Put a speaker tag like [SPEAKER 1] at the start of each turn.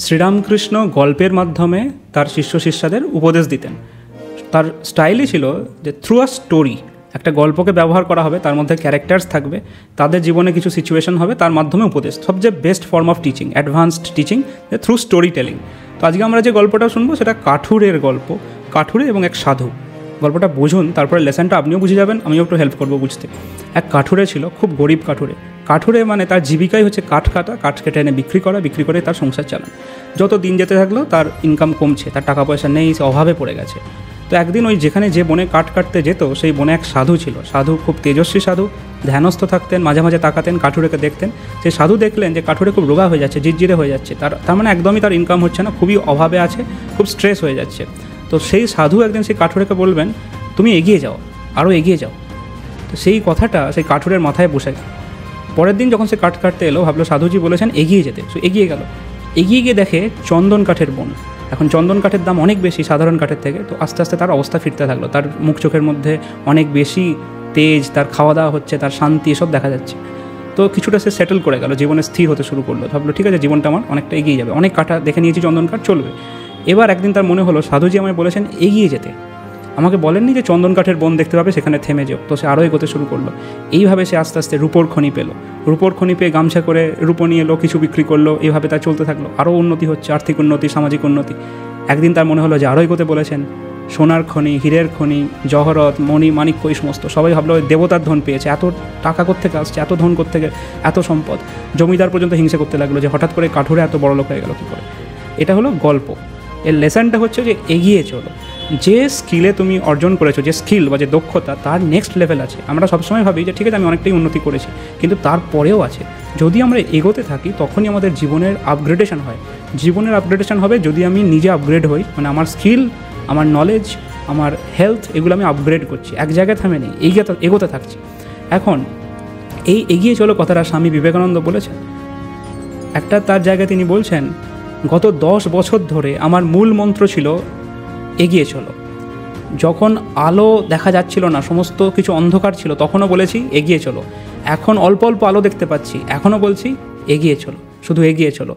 [SPEAKER 1] শ্রীরামকৃষ্ণ গল্পের মাধ্যমে তার শিষ্য শিষ্যাদের উপদেশ দিতেন। তার স্টাইলই ছিল যে থ্রু আ স্টোরি, একটা গল্পকে ব্যবহার করা হবে, তার মধ্যে ক্যারেক্টার্স থাকবে, তাদের জীবনে কিছু সিচুয়েশন হবে, তার মাধ্যমে উপদেশ। সবচেয়ে best form of teaching, advanced teaching through story telling. তো আজকে আমরা যে গল্পটা শুনবো সেটা কাঠুরের গল্প, কাঠুরে এবং এক সাধু। গল্পটা বুঝুন, তারপরে লেসনটা আপনিও বুঝে যাবেন, আমিও একটু হেল্প করবো বুঝতে। এক কাঠুরে ছিল, খুব গরিব কাঠুরে। কাঠুরে মানে তার জীবিকাই হচ্ছে কাঠ কাটা, কাঠ কেটে এনে বিক্রি করা, বিক্রি করে তার সংসার চালান। যত দিন যেতে থাকলো তার ইনকাম কমছে, তার টাকা পয়সা নেই, সে অভাবে পড়ে গেছে। তো একদিন ওই যেখানে যে বনে কাঠ কাটতে যেত সেই বনে এক সাধু ছিল। সাধু খুব তেজস্বী সাধু, ধ্যানস্থ থাকতেন, মাঝে মাঝে তাকাতেন, কাঠুরেকে দেখতেন। সেই সাধু দেখলেন যে কাঠুরে খুব রোগা হয়ে যাচ্ছে, জিরজিরে হয়ে যাচ্ছে, তার মানে একদমই তার ইনকাম হচ্ছে না, খুবই অভাবে আছে, খুব স্ট্রেস হয়ে যাচ্ছে। তো সেই সাধু একদিন সেই কাঠুরেকে বলবেন, তুমি এগিয়ে যাও, আরও এগিয়ে যাও। তো সেই কথাটা সেই কাঠুরের মাথায় বসে গেল। পরের দিন যখন সে কাঠ কাটতে এলো, ভাবলো সাধুজি বলেছেন এগিয়ে যেতে, সে এগিয়ে গেল। এগিয়ে গিয়ে দেখে চন্দন কাঠের বন। এখন চন্দন কাঠের দাম অনেক বেশি সাধারণ কাঠের থেকে। তো আস্তে আস্তে তার অবস্থা ফিরতে থাকলো, তার মুখ চোখের মধ্যে অনেক বেশি তেজ, তার খাওয়া দাওয়া হচ্ছে, তার শান্তি, এসব দেখা যাচ্ছে। তো কিছুটা সে সেটেল করে গেল, জীবনে স্থির হতে শুরু করলো। ভাবলো ঠিক আছে, জীবনটা আমার অনেকটা এগিয়ে যাবে, অনেক কাঠা দেখে নিয়েছি, চন্দন কাঠ চলবে। এবার একদিন তার মনে হলো সাধুজি আমায় বলেছেন এগিয়ে যেতে, আমাকে বলেননি যে চন্দন কাঠের বন দেখতে পাবে সেখানে থেমে যাও। তো সে আরও এগোতে শুরু করলো। এইভাবে সে আস্তে আস্তে রূপোর খনি পেল, রূপোর খনি পেয়ে গামছা করে রূপো নিয়ে এলো, কিছু বিক্রি করলো। এইভাবে তার চলতে থাকলো, আরও উন্নতি হচ্ছে, আর্থিক উন্নতি, সামাজিক উন্নতি। একদিন তার মনে হলো যে আরও এগোতে বলেছেন, সোনার খনি, হীরের খনি, জহরত, মণি, মাণিক্য, এই সমস্ত। সবাই ভাবলো দেবতার ধন পেয়েছে, এত টাকা কোত্থেকে আসছে, এত ধন কোত্থেকে, এত সম্পদ। জমিদার পর্যন্ত হিংসা করতে লাগলো যে হঠাৎ করে কাঠুরে এত বড় লোক হয়ে গেল কী করে। এটা হলো গল্প। এর লেসনটা হচ্ছে যে এগিয়ে চলো। যে স্কিলে তুমি অর্জন করেছো, যে স্কিল বা যে দক্ষতা, তার নেক্সট লেভেল আছে। আমরা সবসময় ভাবি যে ঠিক আছে আমি অনেকটাই উন্নতি করেছি, কিন্তু তারপরেও আছে। যদি আমরা এগোতে থাকি তখনই আমাদের জীবনের আপগ্রেডেশন হয়। জীবনের আপগ্রেডেশন হবে যদি আমি নিজে আপগ্রেড হই, মানে আমার স্কিল, আমার নলেজ, আমার হেলথ, এগুলো আমি আপগ্রেড করছি, এক জায়গায় থামে নেই, এগোতে থাকছি। এখন এই এগিয়ে চলো কথাটা স্বামী বিবেকানন্দ বলেছেন। একটা তার জায়গায় তিনি বলছেন, গত 10 বছর ধরে আমার মূল মন্ত্র ছিল এগিয়ে চলো। যখন আলো দেখা যাচ্ছিল না, সমস্ত কিছু অন্ধকার ছিল, তখনও বলেছি এগিয়ে চলো। এখন অল্প অল্প আলো দেখতে পাচ্ছি, এখনও বলছি এগিয়ে চলো, শুধু এগিয়ে চলো।